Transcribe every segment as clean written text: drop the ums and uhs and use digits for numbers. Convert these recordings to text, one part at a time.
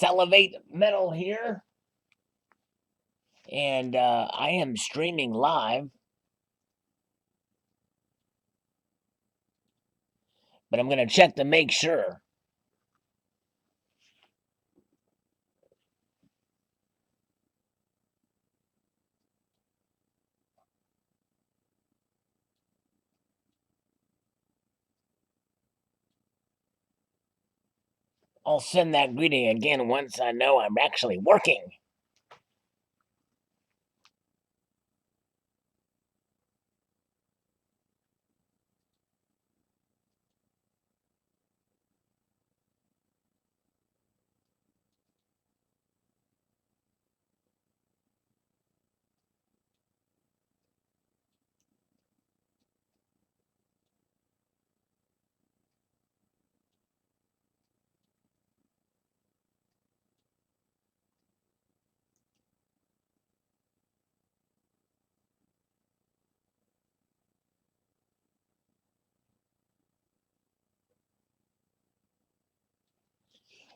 SalivateMetal here, and I am streaming live, but I'm going to check to make sure. I'll send that greeting again once I know I'm actually working.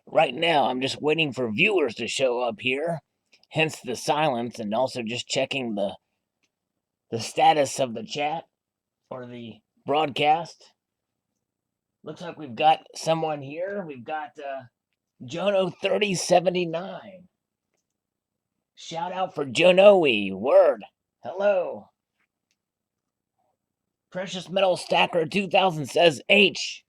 Right now, I'm just waiting for viewers to show up here, hence the silence, and also just checking the status of the chat or the broadcast. Looks like we've got someone here. We've got Jono3079. Shout out for Jonoe. Word. Hello. Precious Metal Stacker 2000 says H.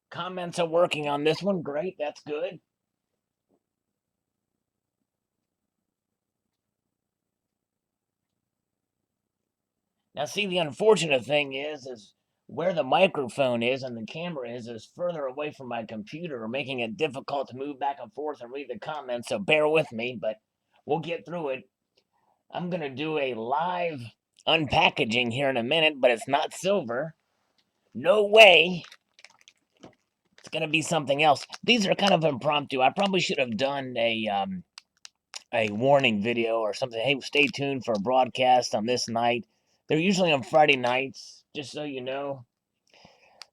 Comments are working on this one. Great. That's good. Now, see, the unfortunate thing is where the microphone is and the camera is further away from my computer, making it difficult to move back and forth and read the comments. So bear with me, but we'll get through it. I'm going to do a live unpackaging here in a minute, but it's not silver. No way. It's going to be something else. These are kind of impromptu. I probably should have done a warning video or something. Hey, stay tuned for a broadcast on this night. They're usually on Friday nights, just so you know,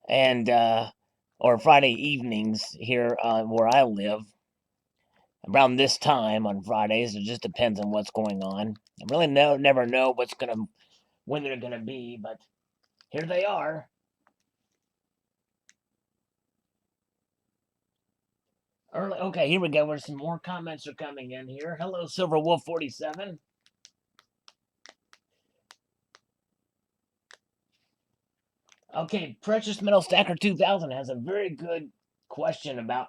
and or Friday evenings here where I live. Around this time on Fridays, it just depends on what's going on. I really never know when they're gonna be, but here they are. Early, okay, here we go. Where some more comments are coming in here. Hello, Silver Wolf 47. Okay, Precious Metal Stacker 2000 has a very good question about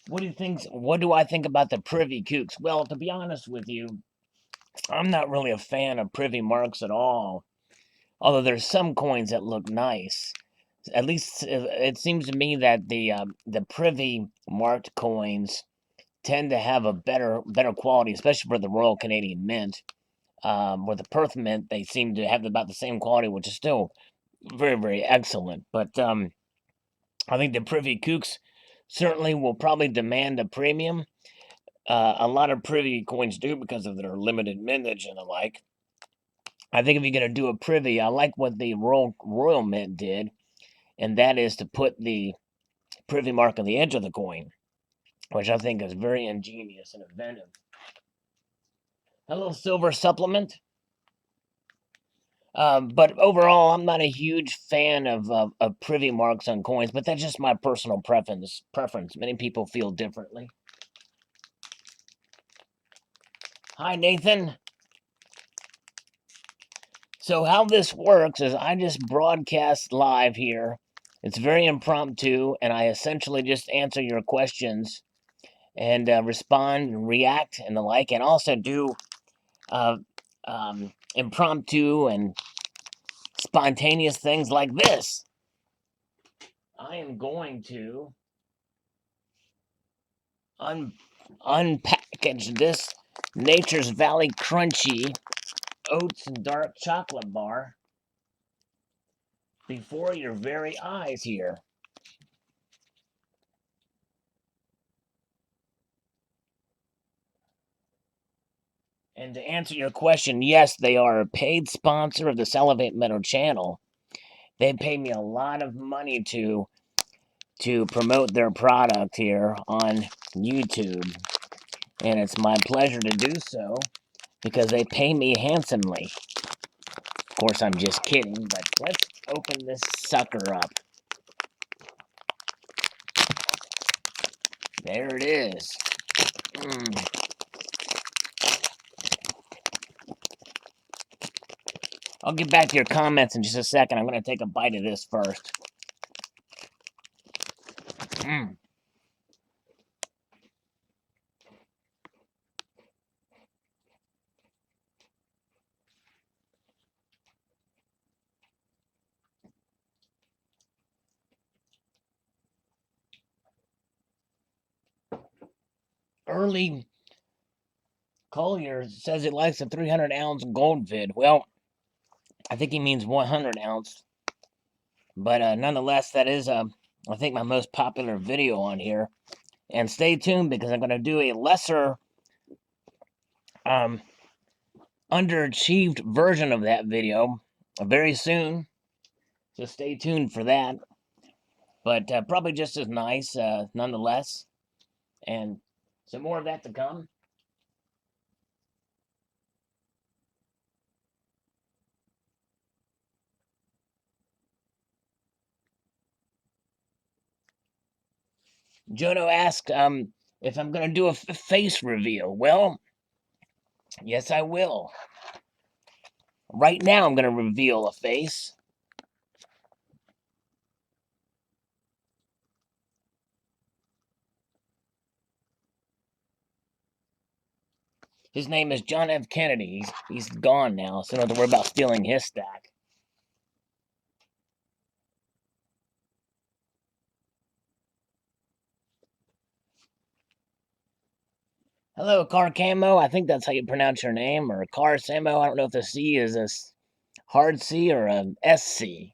what do I think about the privy kooks? Well, to be honest with you, I'm not really a fan of privy marks at all. Although there's some coins that look nice. At least it seems to me that the privy marked coins tend to have a better quality, especially for the Royal Canadian Mint. With the Perth Mint, they seem to have about the same quality, which is still very excellent. But I think the privy kooks certainly will probably demand a premium. A lot of privy coins do because of their limited mintage and the like. I think if you're going to do a privy, I like what the Royal Mint did, and that is to put the privy mark on the edge of the coin, which I think is very ingenious and inventive. Hello, Silver Supplement. But overall, I'm not a huge fan of privy marks on coins, but that's just my personal preference. Many people feel differently. Hi, Nathan. So how this works is I just broadcast live here. It's very impromptu, and I essentially just answer your questions and respond and react and the like, and also do uh, impromptu and spontaneous things like this. I am going to unpackage this Nature's Valley Crunchy Oats Dark Chocolate Bar before your very eyes here. And to answer your question, yes, they are a paid sponsor of the SalivateMetal channel. They pay me a lot of money to promote their product here on YouTube. And it's my pleasure to do so because they pay me handsomely. Of course, I'm just kidding, but let's open this sucker up. There it is. I'll get back to your comments in just a second. I'm going to take a bite of this first. Early Collier says it likes a 300-ounce gold vid. Well, I think he means 100-ounce. But nonetheless, that is, I think, my most popular video on here. And stay tuned because I'm going to do a lesser, underachieved version of that video very soon. So stay tuned for that. But probably just as nice, nonetheless. And some more of that to come. Jono asked if I'm going to do a face reveal. Well, yes, I will. Right now, I'm going to reveal a face. His name is John F. Kennedy. He's gone now, so don't have to worry about stealing his stack. Hello, Car Camo. I think that's how you pronounce your name, or Car Samo. I don't know if the C is a hard C or a SC.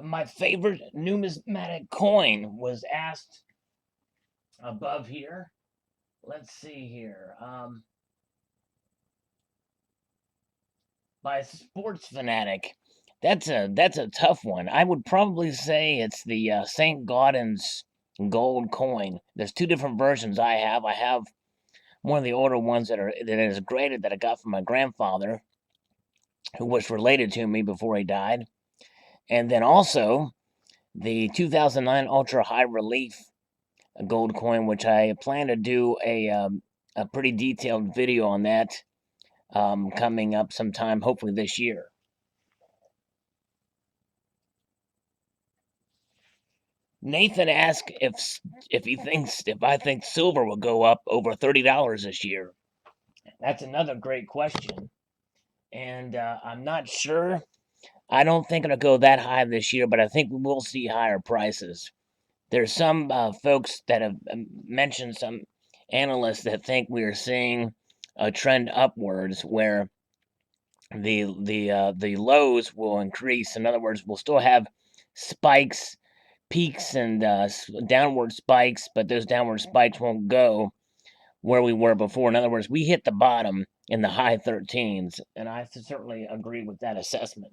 My favorite numismatic coin was asked above here. Let's see here. By Sports Fanatic. That's a tough one. I would probably say it's the St. Gaudens gold coin. There's two different versions I have. I have one of the older ones that is graded that I got from my grandfather, who was related to me before he died, and then also the 2009 Ultra High Relief gold coin, which I plan to do a pretty detailed video on that coming up sometime, hopefully this year. Nathan asked if I think silver will go up over $30 this year. That's another great question, and I'm not sure. I don't think it'll go that high this year, but I think we will see higher prices. There's some folks that have mentioned, some analysts that think we are seeing a trend upwards where the lows will increase. In other words, we'll still have spikes, peaks, and downward spikes, but those downward spikes won't go where we were before. In other words, we hit the bottom in the high 13s, and I certainly agree with that assessment.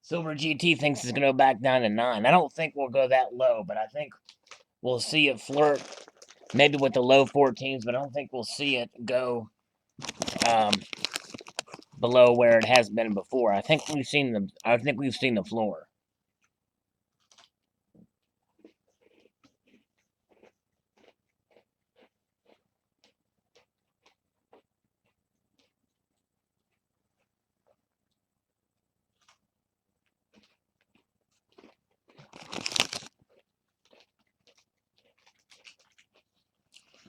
Silver GT thinks it's going to go back down to 9. I don't think we'll go that low, but I think we'll see it flirt maybe with the low 14s, but I don't think we'll see it go below where it has been before. I think we've seen the floor.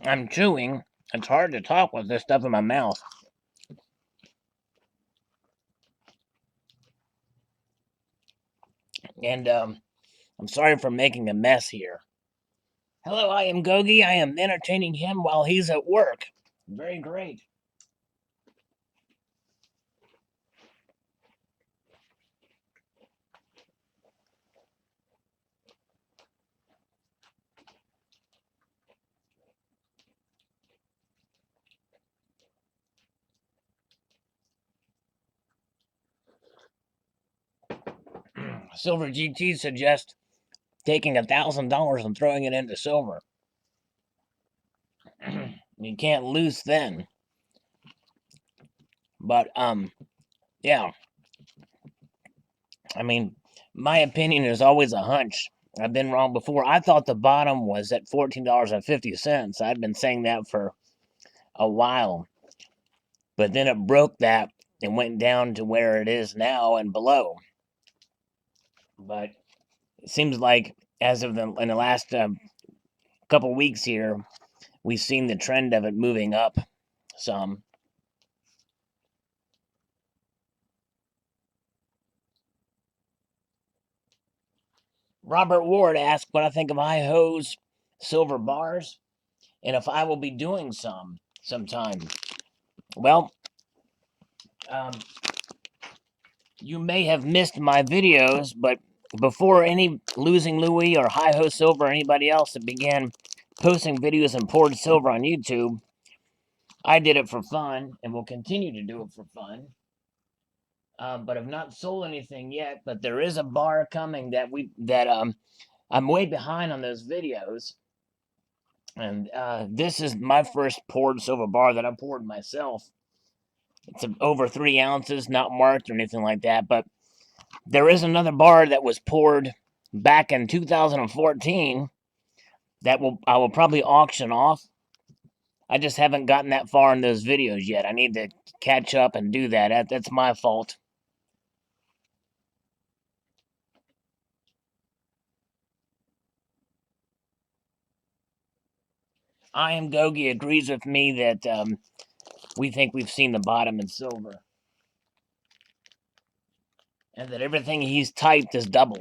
I'm chewing. It's hard to talk with this stuff in my mouth. And I'm sorry for making a mess here. Hello, I am Gogi. I am entertaining him while he's at work. Very great. Silver GT suggests taking $1,000 and throwing it into silver. You can't lose then. But yeah. I mean, my opinion is always a hunch. I've been wrong before. I thought the bottom was at $14.50. I'd been saying that for a while. But then it broke that and went down to where it is now and below. But it seems like as of in the last couple weeks here, we've seen the trend of it moving up some. Robert Ward asked what I think of Hi-Ho's silver bars and if I will be doing some sometime. Well, you may have missed my videos, but before any Losing Louie or Hi-Ho Silver or anybody else that began posting videos and poured silver on YouTube, I did it for fun and will continue to do it for fun. But I've not sold anything yet. But there is a bar coming that I'm way behind on those videos, and this is my first poured silver bar that I poured myself. It's over 3 ounces, not marked or anything like that. But there is another bar that was poured back in 2014 that I will probably auction off. I just haven't gotten that far in those videos yet. I need to catch up and do that. That's my fault. I am Gogi agrees with me that we think we've seen the bottom in silver. And that everything he's typed is double.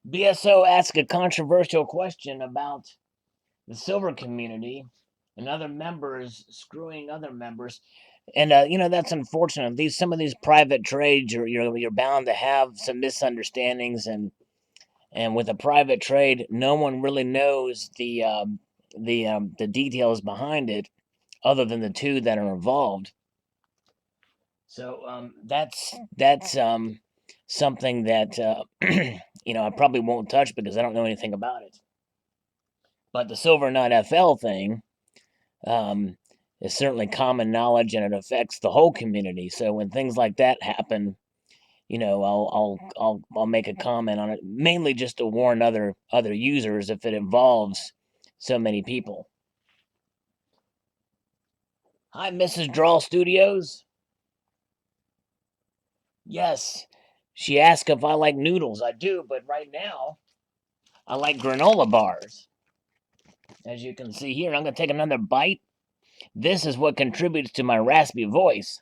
BSO asked a controversial question about the silver community and other members screwing other members. And that's unfortunate. Some of these private trades, you're bound to have some misunderstandings, and with a private trade, no one really knows the details behind it, other than the two that are involved. So that's something that I probably won't touch because I don't know anything about it. But the Silver Nut FL thing is certainly common knowledge, and it affects the whole community. So when things like that happen, I'll make a comment on it, mainly just to warn other users if it involves so many people. Hi, Mrs. Draw Studios. Yes, she asked if I like noodles. I do, but right now I like granola bars. As you can see here, I'm going to take another bite. This is what contributes to my raspy voice.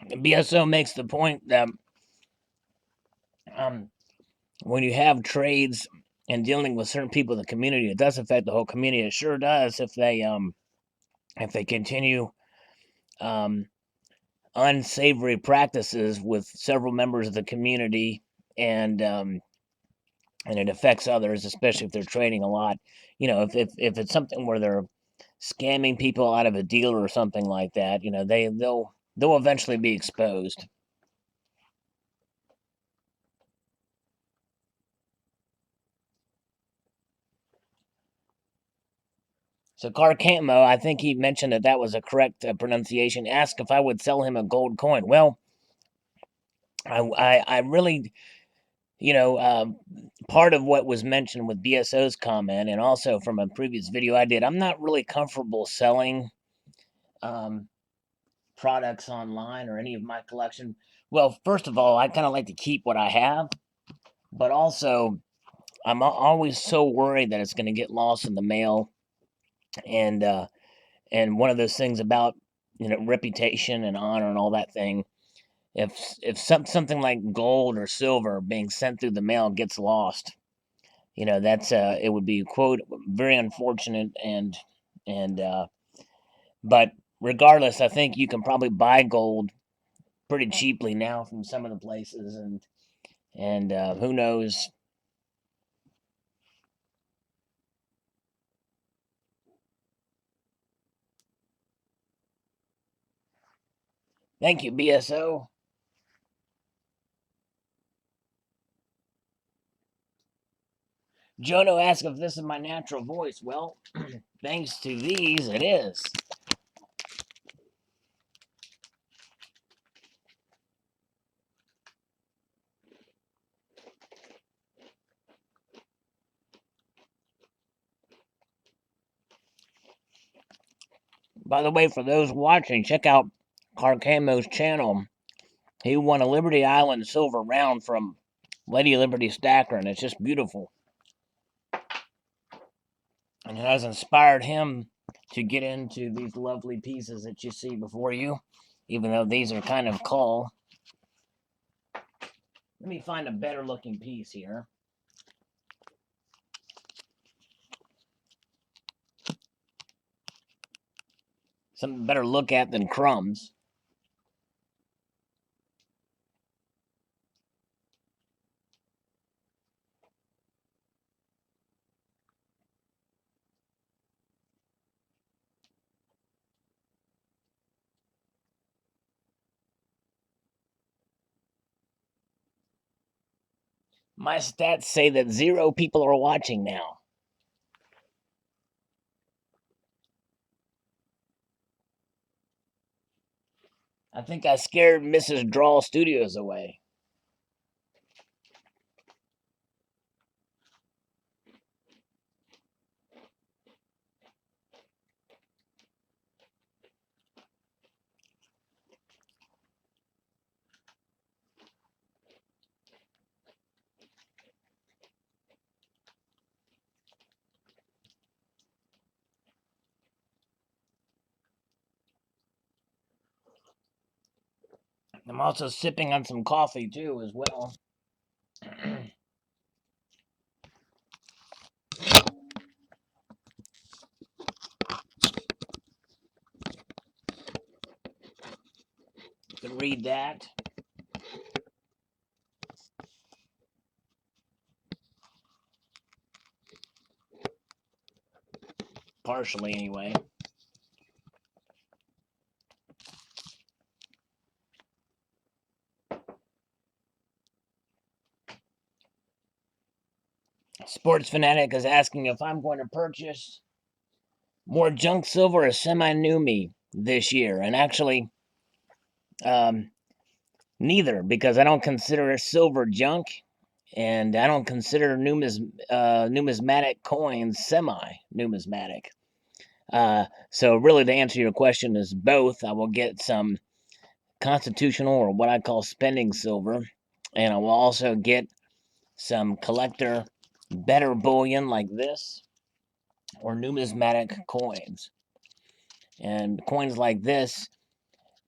BSO makes the point that when you have trades and dealing with certain people in the community, it does affect the whole community. It sure does if they continue unsavory practices with several members of the community, and it affects others, especially if they're trading a lot. If it's something where they're scamming people out of a deal or something like that, they'll eventually be exposed. So Carcamo, I think he mentioned that was a correct pronunciation. Asked if I would sell him a gold coin. Well, I really, part of what was mentioned with BSO's comment, and also from a previous video I did, I'm not really comfortable selling products online or any of my collection. Well, first of all, I kind of like to keep what I have, but also I'm always so worried that it's going to get lost in the mail, and one of those things about reputation and honor and all that thing if something like gold or silver being sent through the mail gets lost, that's it would be quote very unfortunate and but regardless, I think you can probably buy gold pretty cheaply now from some of the places, and who knows. Thank you, BSO. Jono asked if this is my natural voice. Well, thanks to these, it is. By the way, for those watching, check out Carcamo's channel. He won a Liberty Island silver round from Lady Liberty Stacker, and it's just beautiful. And it has inspired him to get into these lovely pieces that you see before you, even though these are kind of cool. Let me find a better looking piece here. Something better to look at than crumbs. My stats say that 0 people are watching now. I think I scared Mrs. Draw Studios away. I'm also sipping on some coffee too, as well. You can read that. Partially, anyway. Sports Fanatic is asking if I'm going to purchase more junk silver or semi-numi this year. And actually, um, neither, because I don't consider silver junk, and I don't consider numismatic coins semi-numismatic. So really, to answer your question, is both. I will get some constitutional, or what I call spending silver, and I will also get some collector better bullion like this, or numismatic coins. And coins like this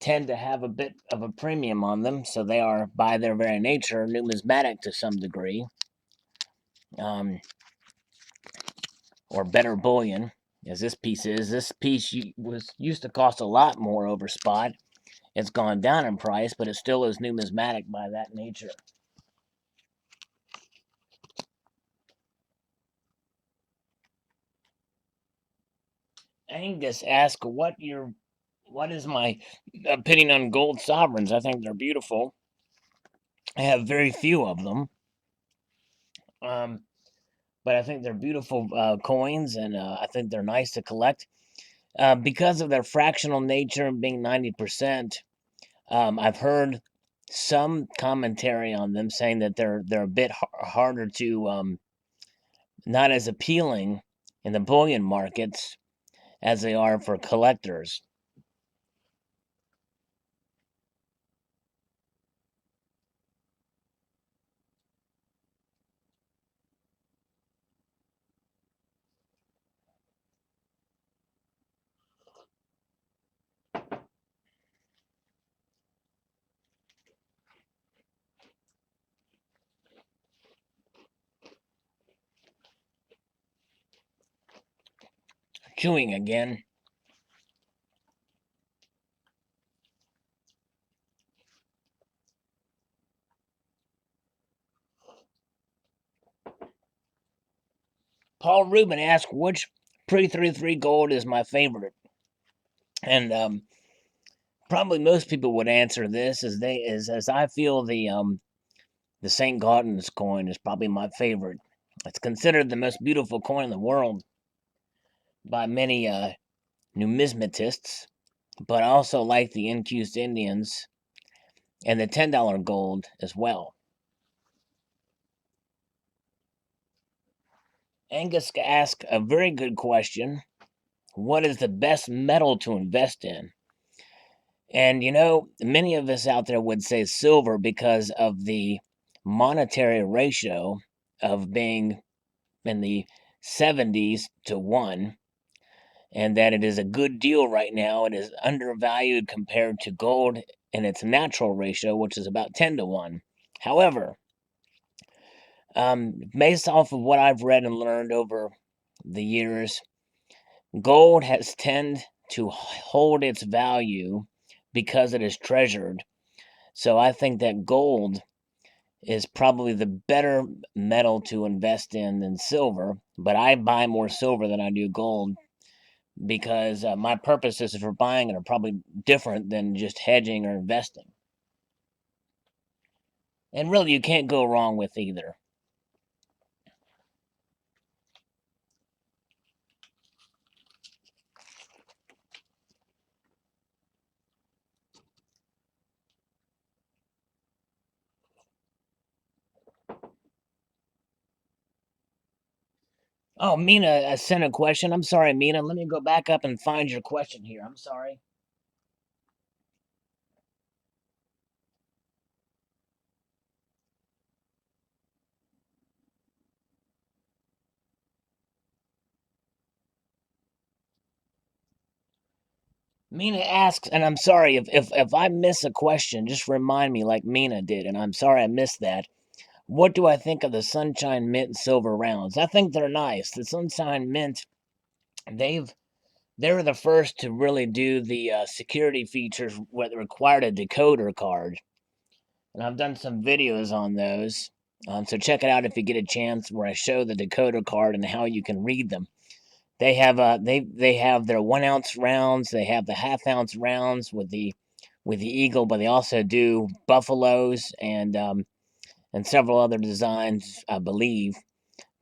tend to have a bit of a premium on them, so they are, by their very nature, numismatic to some degree, um, or better bullion, as this piece is. This piece was used to cost a lot more over spot. It's gone down in price, but it still is numismatic by that nature. Angus asked, what is my opinion on gold sovereigns? I think they're beautiful. I have very few of them, um, but I think they're beautiful coins, and I think they're nice to collect because of their fractional nature and being 90%. I've heard some commentary on them saying that they're a bit harder to, not as appealing in the bullion markets as they are for collectors. chewing again. Paul Rubin asked which pre-33 gold is my favorite, and probably most people would answer this as I feel the St. Gaudens coin is probably my favorite. It's considered the most beautiful coin in the world by many numismatists, but I also like the Incused Indians and the $10 gold as well. Angus asked a very good question. What is the best metal to invest in? And many of us out there would say silver because of the monetary ratio of being in the 70s to 1, and that it is a good deal right now. It is undervalued compared to gold in its natural ratio, which is about 10 to 1. However, based off of what I've read and learned over the years, gold has tended to hold its value because it is treasured. So I think that gold is probably the better metal to invest in than silver, but I buy more silver than I do gold because my purposes for buying it are probably different than just hedging or investing. And really, you can't go wrong with either. Oh, Mina sent a question. I'm sorry, Mina. Let me go back up and find your question here. I'm sorry. Mina asks, and I'm sorry if I miss a question, just remind me like Mina did, and I'm sorry I missed that. What do I think of the Sunshine Mint silver rounds? I think they're nice. The Sunshine Mint, they've they're the first to really do the security features that required a decoder card, and I've done some videos on those. So check it out if you get a chance, where I show the decoder card and how you can read them. They have their 1 ounce rounds. They have the half-ounce rounds with the eagle, but they also do buffaloes and several other designs, I believe.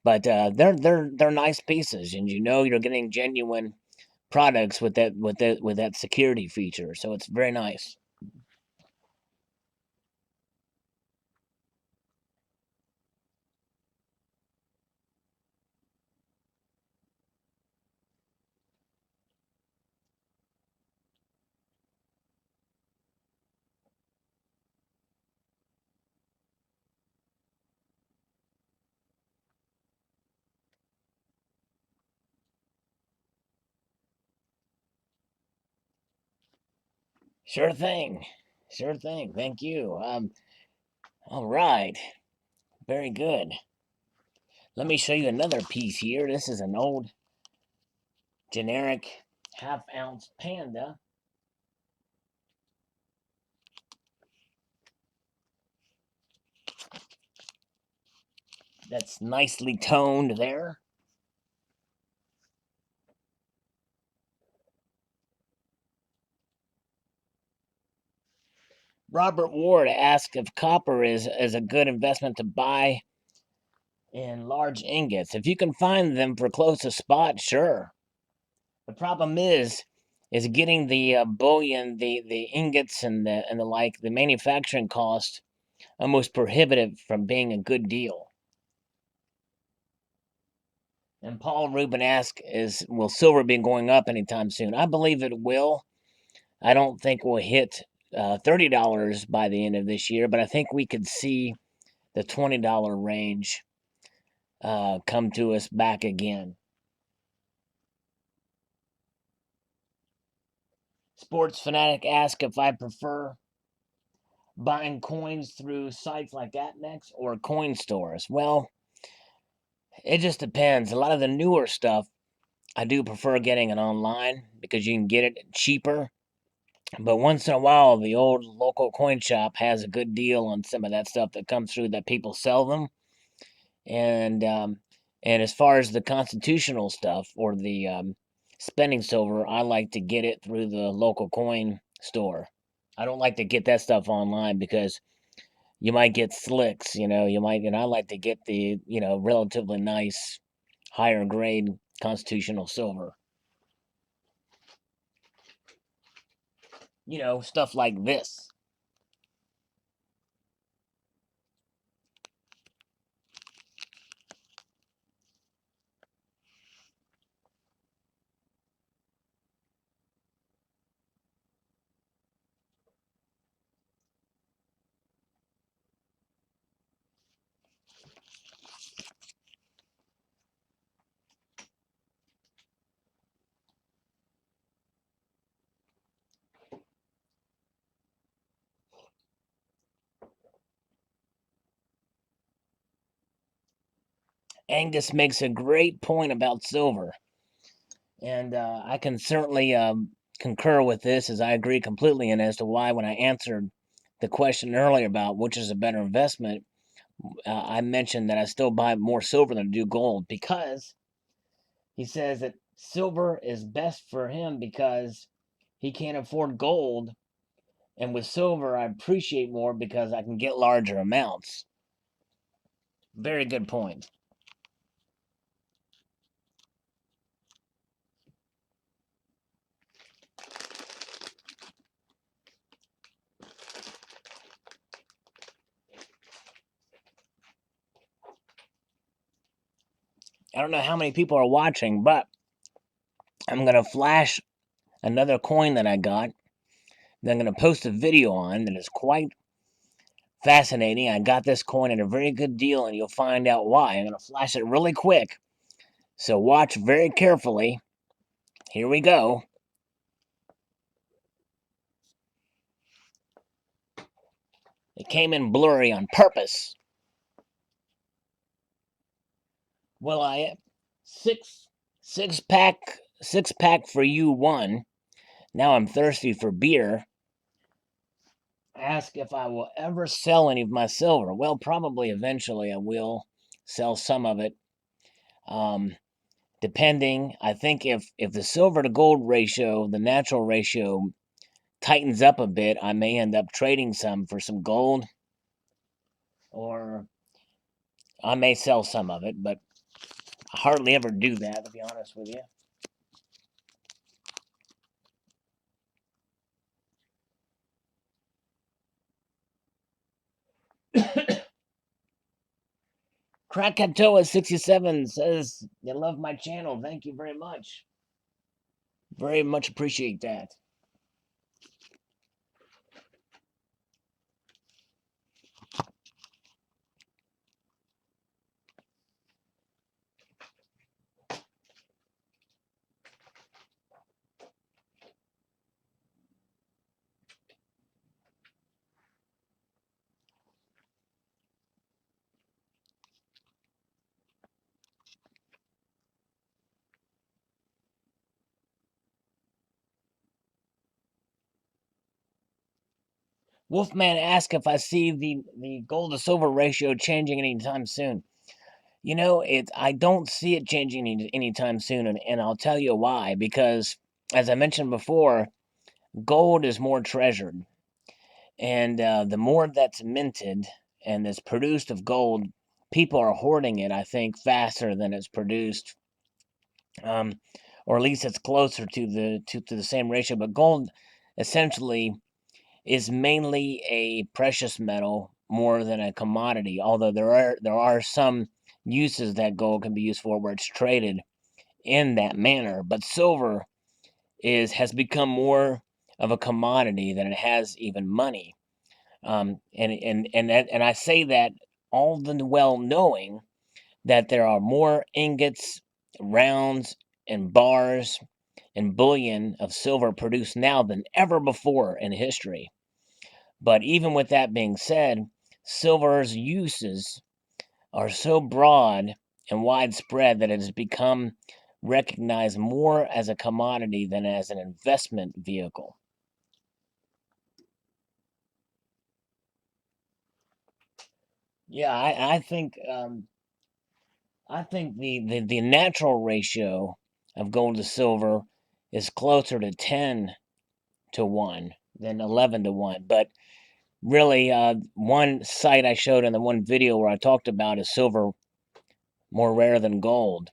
But they're nice pieces, and you're getting genuine products with that security feature. So it's very nice. Sure thing. Sure thing. Thank you. All right. Very good. Let me show you another piece here. This is an old generic half-ounce panda. That's nicely toned there. Robert Ward asked if copper is a good investment to buy in large ingots. If you can find them for close to spot, sure. The problem is getting the bullion, the ingots, and the like. The manufacturing cost almost prohibitive from being a good deal. And Paul Rubin asked, will silver be going up anytime soon? I believe it will. I don't think we'll hit $30 by the end of this year, but I think we could see the $20 range come to us back again. Sports Fanatic asked if I prefer buying coins through sites like AppNext or coin stores. Well, it just depends. A lot of the newer stuff I do prefer getting it online because you can get it cheaper. But once in a while, the old local coin shop has a good deal on some of that stuff that comes through that people sell them. And as far as the constitutional stuff or the spending silver, I like to get it through the local coin store. I don't like to get that stuff online because you might get slicks, you might, and I like to get the, relatively nice, higher grade constitutional silver. Stuff like this. Angus makes a great point about silver, and I can certainly concur with this, as I agree completely, and as to why when I answered the question earlier about which is a better investment, I mentioned that I still buy more silver than I do gold, because he says that silver is best for him because he can't afford gold, and with silver I appreciate more because I can get larger amounts. Very good point. I don't know how many people are watching, but I'm going to flash another coin that I got that I'm going to post a video on that is quite fascinating. I got this coin at a very good deal, and you'll find out why. I'm going to flash it really quick, so watch very carefully. Here we go. It came in blurry on purpose. Well, I six pack for you one. Now I'm thirsty for beer. Ask if I will ever sell any of my silver. Well, probably eventually I will sell some of it. Depending, I think if the silver to gold ratio, the natural ratio, tightens up a bit, I may end up trading some for some gold, or I may sell some of it, but I hardly ever do that, to be honest with you. Krakatoa67 says they love my channel. Thank you very much. Very much appreciate that. Wolfman asked if I see the gold to silver ratio changing anytime soon. I don't see it changing anytime soon, and I'll tell you why. Because, as I mentioned before, gold is more treasured, and the more that's minted and is produced of gold, people are hoarding it, I think, faster than it's produced, um, or at least it's closer to the same ratio. But gold, essentially, is mainly a precious metal more than a commodity. Although there are some uses that gold can be used for where it's traded in that manner, but silver has become more of a commodity than it has even money. And I say that all the well knowing that there are more ingots, rounds, and bars and bullion of silver produced now than ever before in history. But even with that being said, silver's uses are so broad and widespread that it has become recognized more as a commodity than as an investment vehicle. Yeah, I think the natural ratio of gold to silver is closer to 10 to 1 than 11 to 1. But really, one site I showed in the one video where I talked about is silver more rare than gold.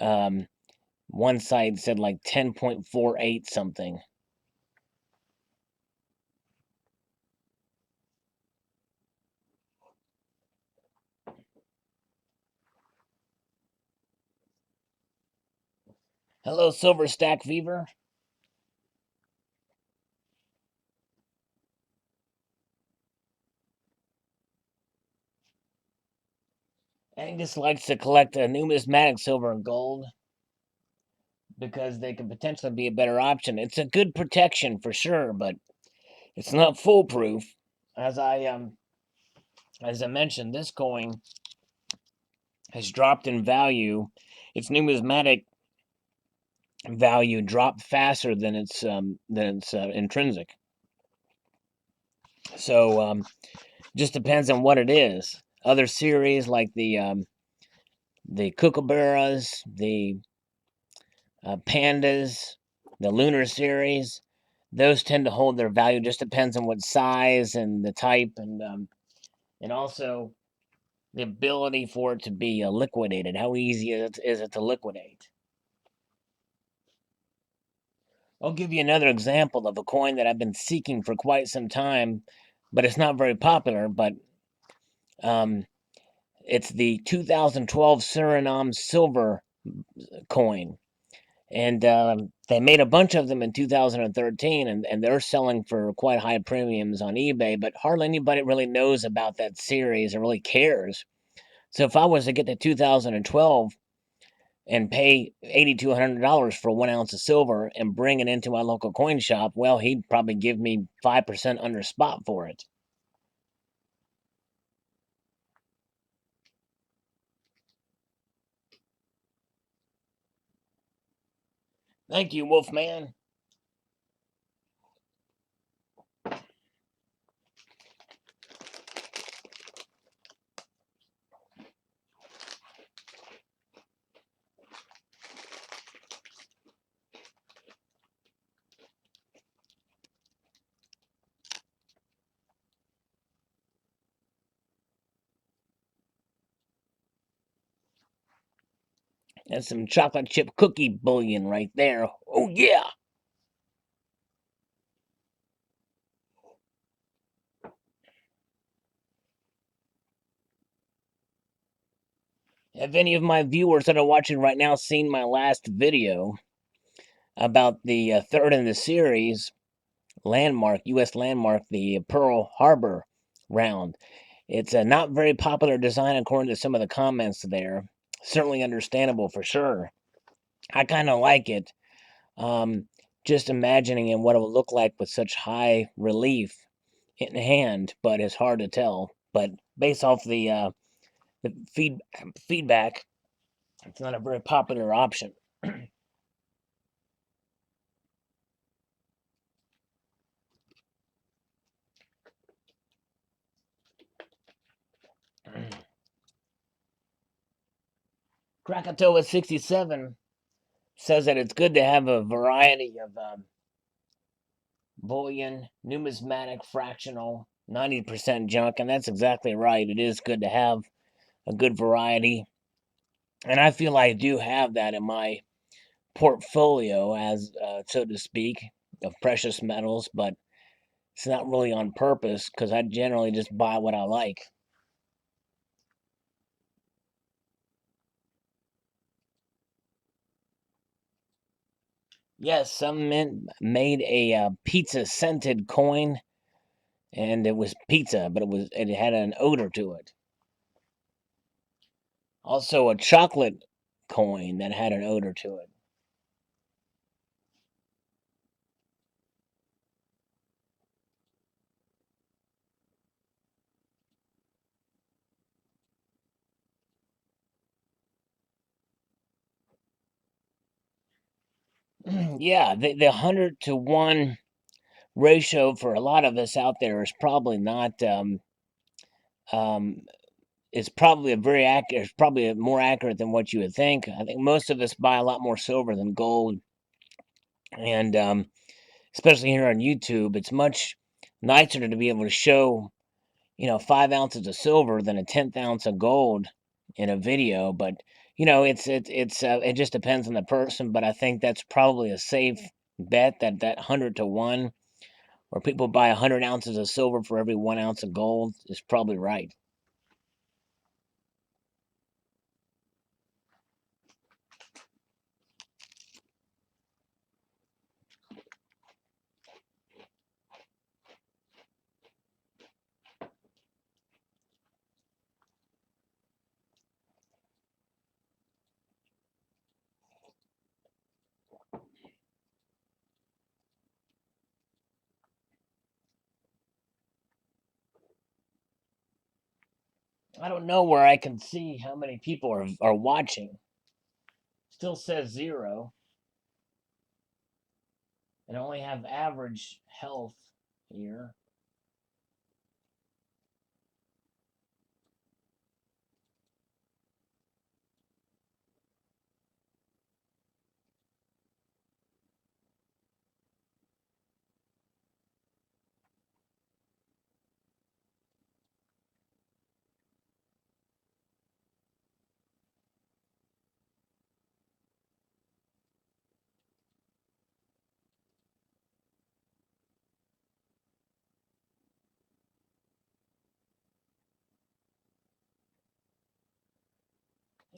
Um, one site said like 10.48 something. Hello, Silver Stack Fever. Angus likes to collect numismatic silver and gold because they can potentially be a better option. It's a good protection for sure, but it's not foolproof. As I mentioned, this coin has dropped in value. Its numismatic value dropped faster than its intrinsic. So just depends on what it is. Other series like the kookaburras, the pandas, the lunar series, those tend to hold their value. Just depends on what size and the type, and also the ability for it to be liquidated. How easy is it to liquidate? I'll give you another example of a coin that I've been seeking for quite some time, but it's not very popular. But um, it's the 2012 Suriname silver coin. And they made a bunch of them in 2013, and they're selling for quite high premiums on eBay, but hardly anybody really knows about that series or really cares. So if I was to get the 2012 and pay $8,200 for 1 ounce of silver and bring it into my local coin shop, well, he'd probably give me 5% under spot for it. Thank you, Wolfman. That's some chocolate chip cookie bullion right there. Oh, yeah. Have any of my viewers that are watching right now seen my last video about the third in the series landmark, U.S. landmark, the Pearl Harbor round? It's a not very popular design according to some of the comments there. Certainly understandable for sure. I kind of like it. Um, just imagining what it would look like with such high relief in hand, but it's hard to tell. But based off the feedback, it's not a very popular option. Krakatoa 67 says that it's good to have a variety of bullion, numismatic, fractional, 90% junk, and that's exactly right. It is good to have a good variety, and I feel I do have that in my portfolio, as so to speak, of precious metals, but it's not really on purpose because I generally just buy what I like. Yes, some men made a pizza scented coin, and it was pizza, but it had an odor to it. Also, a chocolate coin that had an odor to it. Yeah, the 100 to 1 ratio for a lot of us out there is probably not um, is probably a very accurate. It's probably more accurate than what you would think. I think most of us buy a lot more silver than gold, and especially here on YouTube, it's much nicer to be able to show 5 ounces of silver than a 10th ounce of gold in a video. But it just depends on the person. But I think that's probably a safe bet that 100 to 1, where people buy 100 ounces of silver for every 1 ounce of gold, is probably right. I don't know where I can see how many people are watching. Still says 0, and I only have average health here.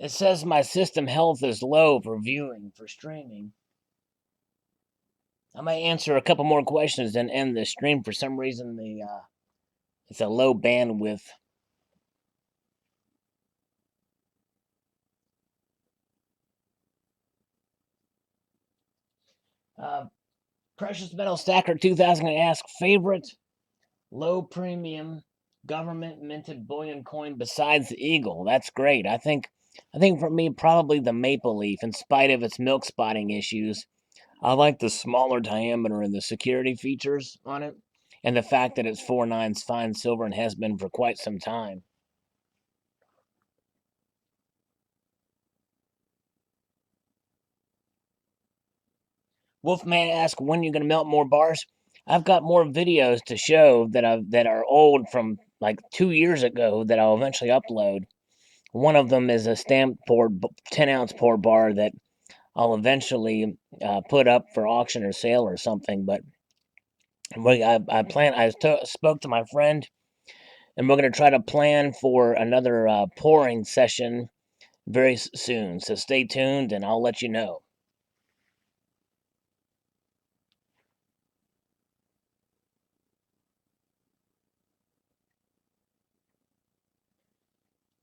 It says my system health is low for viewing, for streaming. I might answer a couple more questions and end the stream. For some reason, it's a low bandwidth. Uh, Precious Metal Stacker 2000 ask favorite low premium government minted bullion coin besides the eagle. That's great. I think for me probably the maple leaf. In spite of its milk spotting issues, I like the smaller diameter and the security features on it, and the fact that it's 4/9 fine silver and has been for quite some time. Wolfman asks when you're gonna melt more bars. I've got more videos to show that are old from like 2 years ago that I'll eventually upload. One of them is a stamped poured 10-ounce pour bar that I'll eventually put up for auction or sale or something. But I plan. Spoke to my friend, and we're gonna try to plan for another pouring session very soon. So stay tuned, and I'll let you know.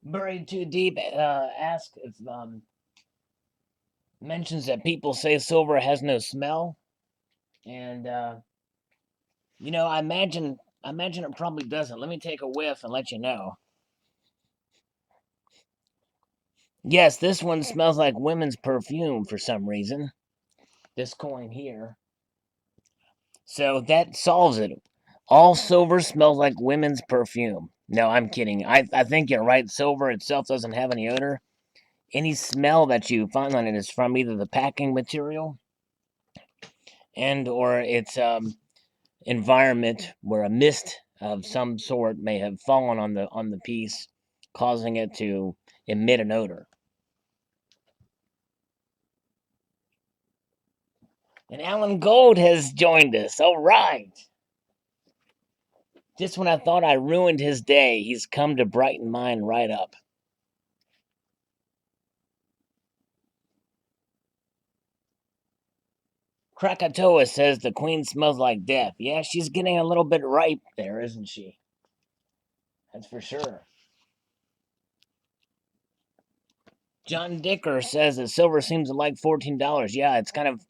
Buried Too Deep asks if mentions that people say silver has no smell, and I imagine it probably doesn't. Let me take a whiff and let you know. Yes, this one smells like women's perfume for some reason. This coin here. So that solves it. All silver smells like women's perfume. No, I'm kidding. I think you're right. Silver itself doesn't have any odor. Any smell that you find on it is from either the packing material and or its environment, where a mist of some sort may have fallen on the piece, causing it to emit an odor. And Alan Gold has joined us. All right. Just when I thought I ruined his day, he's come to brighten mine right up. Krakatoa says the queen smells like death. Yeah, she's getting a little bit ripe there, isn't she? That's for sure. John Dicker says that silver seems to like $14. Yeah, it's kind of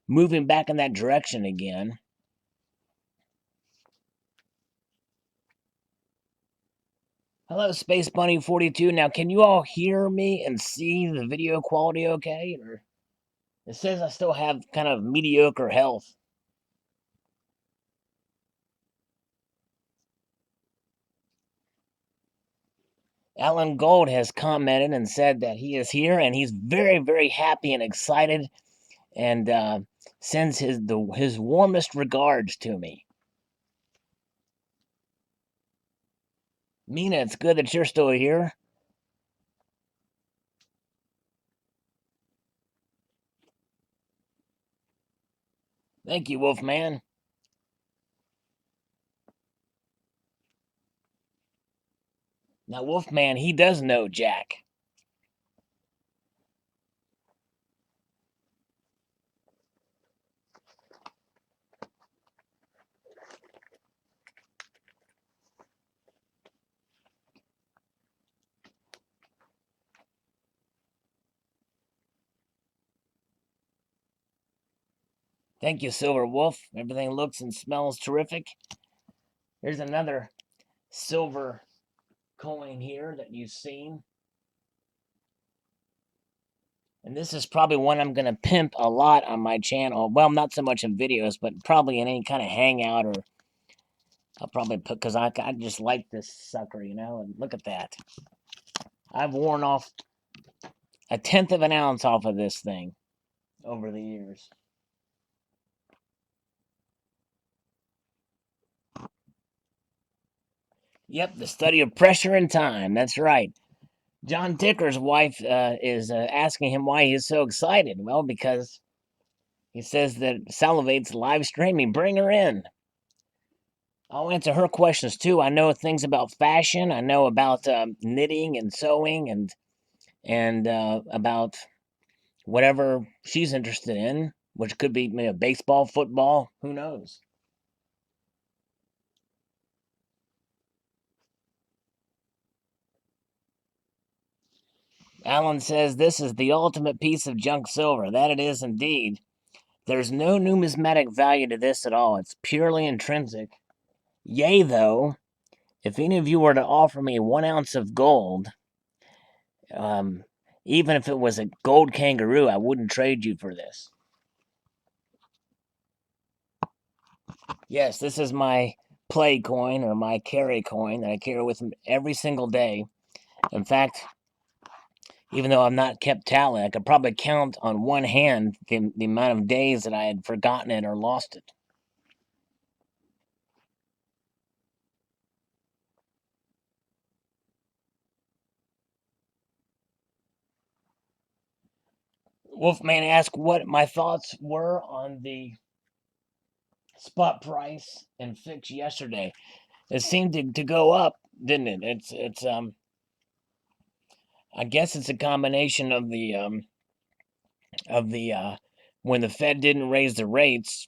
moving back in that direction again. Hello, Space Bunny 42. Now, can you all hear me and see the video quality okay? Or It says I still have kind of mediocre health. Alan Gold has commented and said that he is here and he's very, very happy and excited, and sends his warmest regards to me. Mina, it's good that you're still here. Thank you, Wolfman. Now, Wolfman, he does know Jack. Thank you, Silver Wolf. Everything looks and smells terrific. Here's another silver coin here that you've seen. And this is probably one I'm going to pimp a lot on my channel. Well, not so much in videos, but probably in any kind of hangout, or I'll probably put, because I just like this sucker, you know, and look at that. I've worn off 1/10 of an ounce off of this thing over the years. Yep, the study of pressure and time. That's right. John Ticker's wife is asking him why he's so excited. Well, because he says that Salivate's live streaming. Bring her in. I'll answer her questions too. I know things about fashion. I know about knitting and sewing, and about whatever she's interested in, which could be maybe baseball, football. Who knows? Alan says this is the ultimate piece of junk silver. That it is indeed. There's no numismatic value to this at all. It's purely intrinsic. Yea, though, if any of you were to offer me 1 ounce of gold, um, even if it was a gold kangaroo, I wouldn't trade you for this. Yes, this is my play coin, or my carry coin, that I carry with me every single day. In fact, even though I've not kept tally, I could probably count on one hand the amount of days that I had forgotten it or lost it. Wolfman asked what my thoughts were on the spot price and fix yesterday. It seemed to go up, didn't it? It's I guess it's a combination of the when the Fed didn't raise the rates,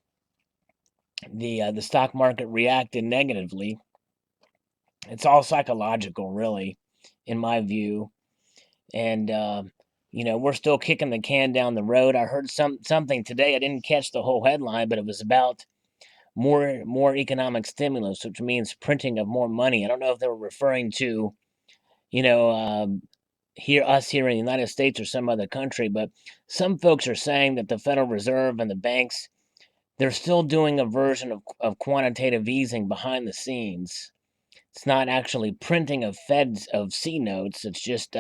the stock market reacted negatively. It's all psychological, really, in my view. And we're still kicking the can down the road. I heard something today. I didn't catch the whole headline, but it was about more economic stimulus, which means printing of more money. I don't know if they were referring to, you know, here in the United States or some other country, but some folks are saying that the Federal Reserve and the banks, they're still doing a version of quantitative easing behind the scenes. It's not actually printing of C notes. It's just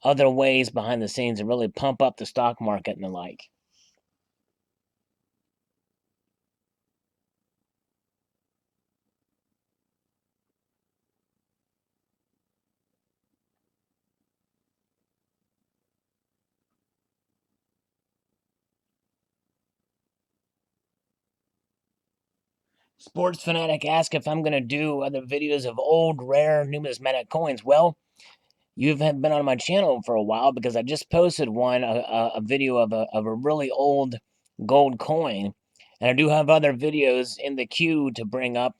other ways behind the scenes to really pump up the stock market and the like. Sports Fanatic asked if I'm going to do other videos of old, rare numismatic coins. Well, you've been on my channel for a while because I just posted a video of a really old gold coin. And I do have other videos in the queue to bring up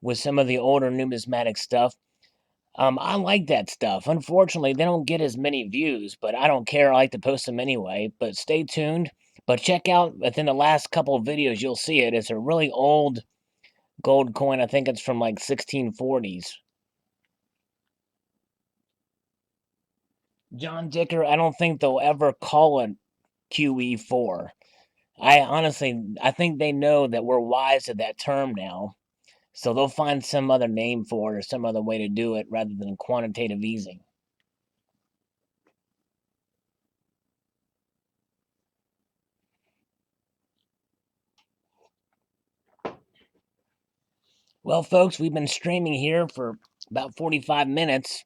with some of the older numismatic stuff. I like that stuff. Unfortunately, they don't get as many views, but I don't care. I like to post them anyway. But stay tuned. But check out within the last couple of videos, you'll see it. It's a really old gold coin. I think it's from like 1640s. John Dicker, I don't think they'll ever call it QE4. I think they know that we're wise to that term now, so they'll find some other name for it or some other way to do it rather than quantitative easing. Well, folks, we've been streaming here for about 45 minutes,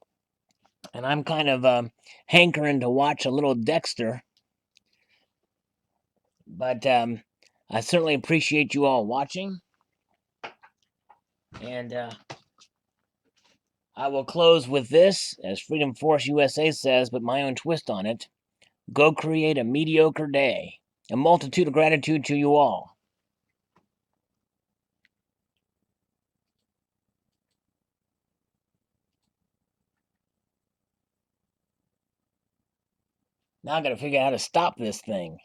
and I'm kind of hankering to watch a little Dexter. But I certainly appreciate you all watching, and I will close with this, as Freedom Force USA says, but my own twist on it. Go create a mediocre day. A multitude of gratitude to you all. Now I gotta figure out how to stop this thing.